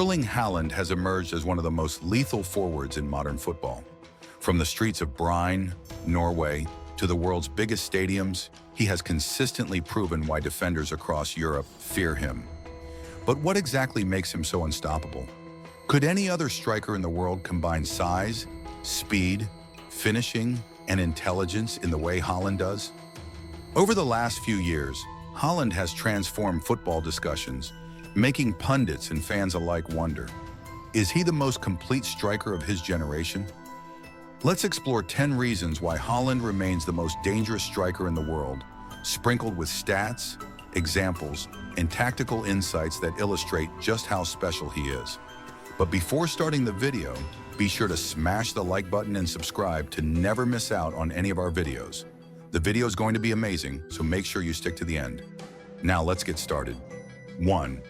Erling Haaland has emerged as one of the most lethal forwards in modern football. From the streets of Brine, Norway, to the world's biggest stadiums, he has consistently proven why defenders across Europe fear him. But what exactly makes him so unstoppable? Could any other striker in the world combine size, speed, finishing, and intelligence in the way Haaland does? Over the last few years, Haaland has transformed football discussions, making pundits and fans alike wonder, is he the most complete striker of his generation? Let's explore 10 reasons why Haaland remains the most dangerous striker in the world, sprinkled with stats, examples, and tactical insights that illustrate just how special he is. But before starting the video, be sure to smash the like button and subscribe to never miss out on any of our videos. The video is going to be amazing, so make sure you stick to the end. Now let's get started. 1.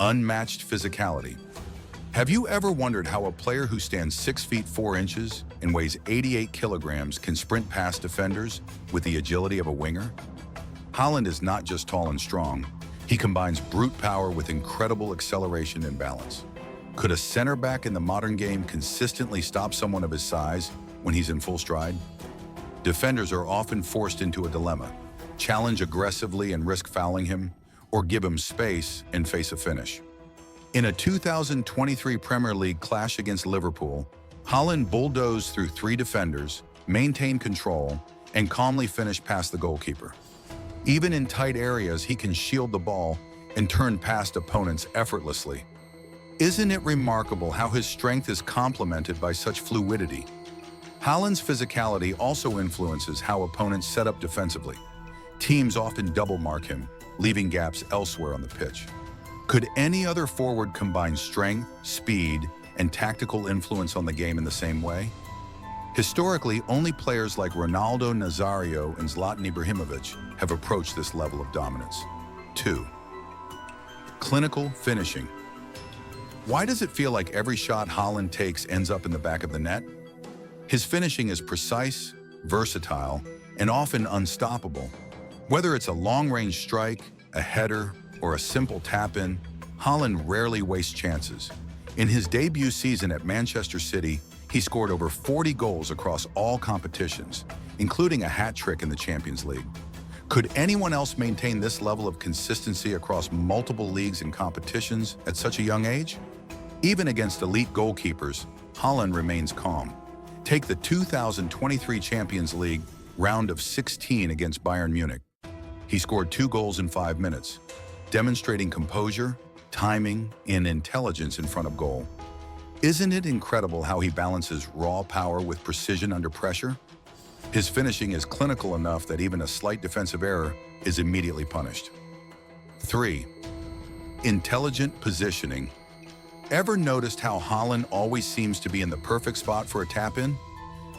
Unmatched physicality. Have you ever wondered how a player who stands 6 feet 4 inches and weighs 88 kilograms can sprint past defenders with the agility of a winger? Haaland is not just tall and strong, he combines brute power with incredible acceleration and balance. Could a center back in the modern game consistently stop someone of his size when he's in full stride? Defenders are often forced into a dilemma: challenge aggressively and risk fouling him, or give him space and face a finish. In a 2023 Premier League clash against Liverpool, Haaland bulldozed through 3 defenders, maintained control, and calmly finished past the goalkeeper. Even in tight areas, he can shield the ball and turn past opponents effortlessly. Isn't it remarkable how his strength is complemented by such fluidity? Haaland's physicality also influences how opponents set up defensively. Teams often double mark him, leaving gaps elsewhere on the pitch. Could any other forward combine strength, speed, and tactical influence on the game in the same way? Historically, only players like Ronaldo Nazario and Zlatan Ibrahimovic have approached this level of dominance. 2. Clinical finishing. Why does it feel like every shot Haaland takes ends up in the back of the net? His finishing is precise, versatile, and often unstoppable. Whether it's a long-range strike, a header, or a simple tap-in, Haaland rarely wastes chances. In his debut season at Manchester City, he scored over 40 goals across all competitions, including a hat-trick in the Champions League. Could anyone else maintain this level of consistency across multiple leagues and competitions at such a young age? Even against elite goalkeepers, Haaland remains calm. Take the 2023 Champions League round of 16 against Bayern Munich. He scored 2 goals in 5 minutes, demonstrating composure, timing, and intelligence in front of goal. Isn't it incredible how he balances raw power with precision under pressure? His finishing is clinical enough that even a slight defensive error is immediately punished. 3. Intelligent positioning. Ever noticed how Haaland always seems to be in the perfect spot for a tap-in?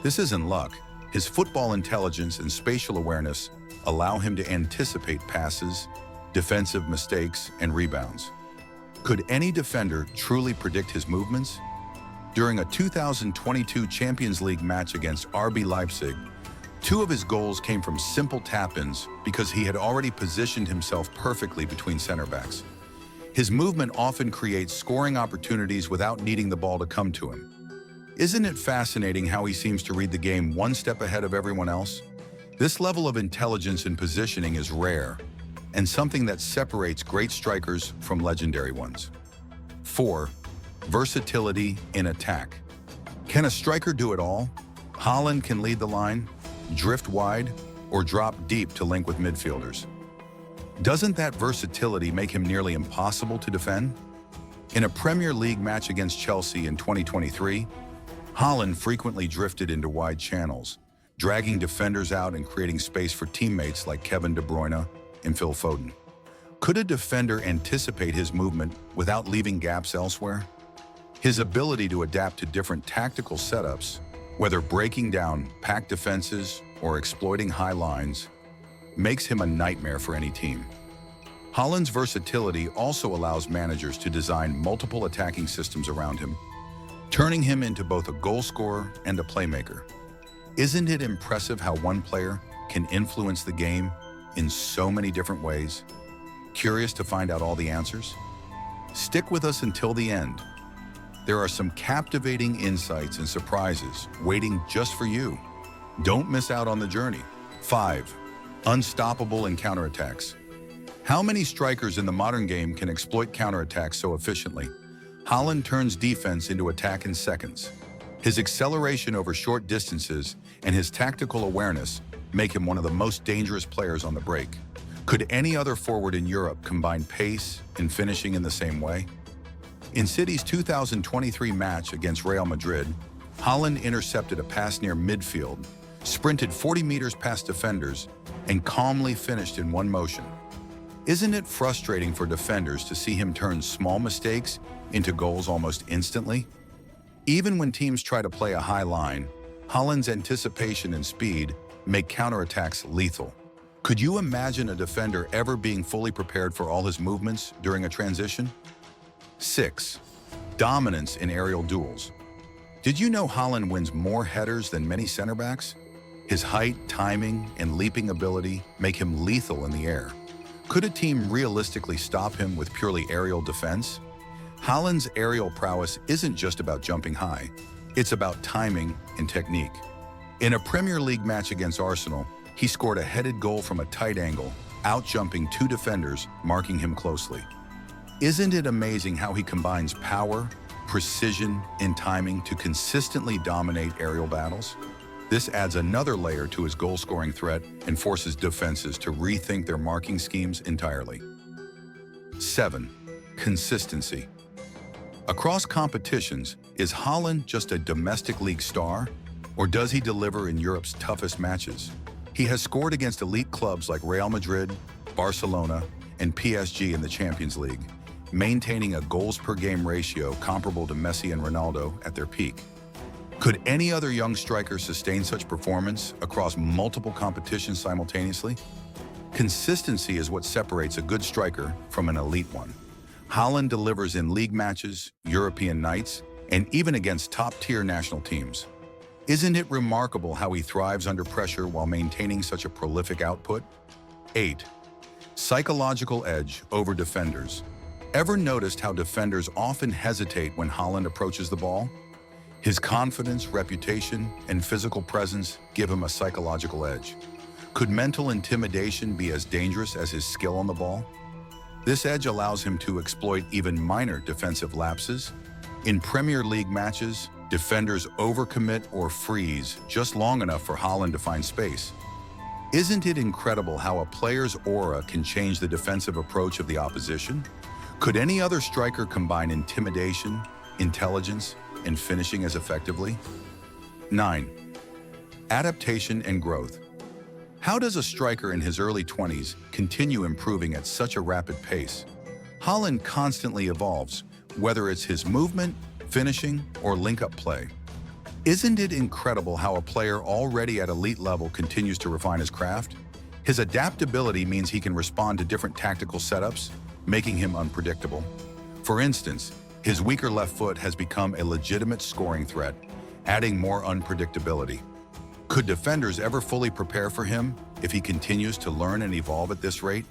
This isn't luck. His football intelligence and spatial awareness allow him to anticipate passes, defensive mistakes, and rebounds. Could any defender truly predict his movements? During a 2022 Champions League match against RB Leipzig, 2 of his goals came from simple tap-ins because he had already positioned himself perfectly between center backs. His movement often creates scoring opportunities without needing the ball to come to him. Isn't it fascinating how he seems to read the game one step ahead of everyone else? This level of intelligence and positioning is rare, and something that separates great strikers from legendary ones. 4. Versatility in attack. Can a striker do it all? Haaland can lead the line, drift wide, or drop deep to link with midfielders. Doesn't that versatility make him nearly impossible to defend? In a Premier League match against Chelsea in 2023, Haaland frequently drifted into wide channels, dragging defenders out and creating space for teammates like Kevin De Bruyne and Phil Foden. Could a defender anticipate his movement without leaving gaps elsewhere? His ability to adapt to different tactical setups, whether breaking down packed defenses or exploiting high lines, makes him a nightmare for any team. Haaland's versatility also allows managers to design multiple attacking systems around him, turning him into both a goal scorer and a playmaker. Isn't it impressive how one player can influence the game in so many different ways? Curious to find out all the answers? Stick with us until the end, there are some captivating insights and surprises waiting just for you. Don't miss out on the journey. 5. Unstoppable in counterattacks. How many strikers in the modern game can exploit counterattacks so efficiently? Haaland turns defense into attack in seconds. His acceleration over short distances and his tactical awareness make him one of the most dangerous players on the break. Could any other forward in Europe combine pace and finishing in the same way? In City's 2023 match against Real Madrid, Haaland intercepted a pass near midfield, sprinted 40 meters past defenders, and calmly finished in one motion. Isn't it frustrating for defenders to see him turn small mistakes into goals almost instantly? Even when teams try to play a high line, Haaland's anticipation and speed make counterattacks lethal. Could you imagine a defender ever being fully prepared for all his movements during a transition? 6. Dominance in aerial duels. Did you know Haaland wins more headers than many center backs? His height, timing, and leaping ability make him lethal in the air. Could a team realistically stop him with purely aerial defense? Haaland's aerial prowess isn't just about jumping high. It's about timing and technique. In a Premier League match against Arsenal, he scored a headed goal from a tight angle, out-jumping 2 defenders, marking him closely. Isn't it amazing how he combines power, precision, and timing to consistently dominate aerial battles? This adds another layer to his goal-scoring threat and forces defenses to rethink their marking schemes entirely. 7. Consistency. Across competitions, is Haaland just a domestic league star, or does he deliver in Europe's toughest matches? He has scored against elite clubs like Real Madrid, Barcelona, and PSG in the Champions League, maintaining a goals-per-game ratio comparable to Messi and Ronaldo at their peak. Could any other young striker sustain such performance across multiple competitions simultaneously? Consistency is what separates a good striker from an elite one. Haaland delivers in league matches, European nights, and even against top-tier national teams. Isn't it remarkable how he thrives under pressure while maintaining such a prolific output? 8. Psychological edge over defenders. Ever noticed how defenders often hesitate when Haaland approaches the ball? His confidence, reputation, and physical presence give him a psychological edge. Could mental intimidation be as dangerous as his skill on the ball? This edge allows him to exploit even minor defensive lapses. In Premier League matches, defenders overcommit or freeze just long enough for Haaland to find space. Isn't it incredible how a player's aura can change the defensive approach of the opposition? Could any other striker combine intimidation, intelligence, and finishing as effectively? 9. Adaptation and growth. How does a striker in his early 20s continue improving at such a rapid pace? Haaland constantly evolves, whether it's his movement, finishing, or link-up play. Isn't it incredible how a player already at elite level continues to refine his craft? His adaptability means he can respond to different tactical setups, making him unpredictable. For instance, his weaker left foot has become a legitimate scoring threat, adding more unpredictability. Could defenders ever fully prepare for him if he continues to learn and evolve at this rate?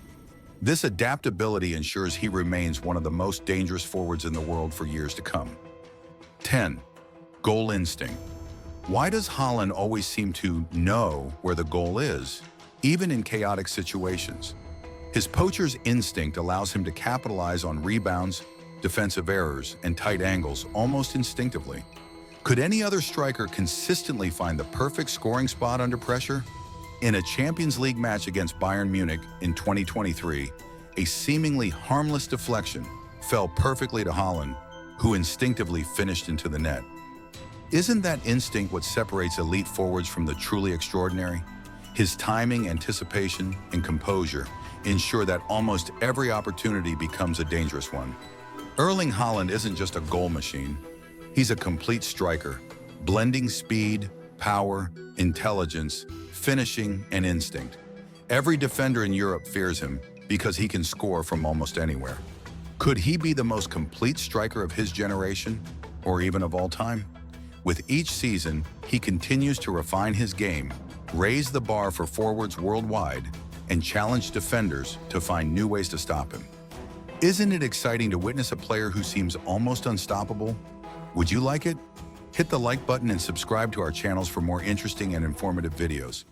This adaptability ensures he remains one of the most dangerous forwards in the world for years to come. 10. Goal instinct. Why does Haaland always seem to know where the goal is, even in chaotic situations? His poacher's instinct allows him to capitalize on rebounds, defensive errors, and tight angles almost instinctively. Could any other striker consistently find the perfect scoring spot under pressure? In a Champions League match against Bayern Munich in 2023, a seemingly harmless deflection fell perfectly to Haaland, who instinctively finished into the net. Isn't that instinct what separates elite forwards from the truly extraordinary? His timing, anticipation, and composure ensure that almost every opportunity becomes a dangerous one. Erling Haaland isn't just a goal machine. He's a complete striker, blending speed, power, intelligence, finishing, and instinct. Every defender in Europe fears him because he can score from almost anywhere. Could he be the most complete striker of his generation, or even of all time? With each season, he continues to refine his game, raise the bar for forwards worldwide, and challenge defenders to find new ways to stop him. Isn't it exciting to witness a player who seems almost unstoppable, Would you like it? Hit the like button and subscribe to our channels for more interesting and informative videos.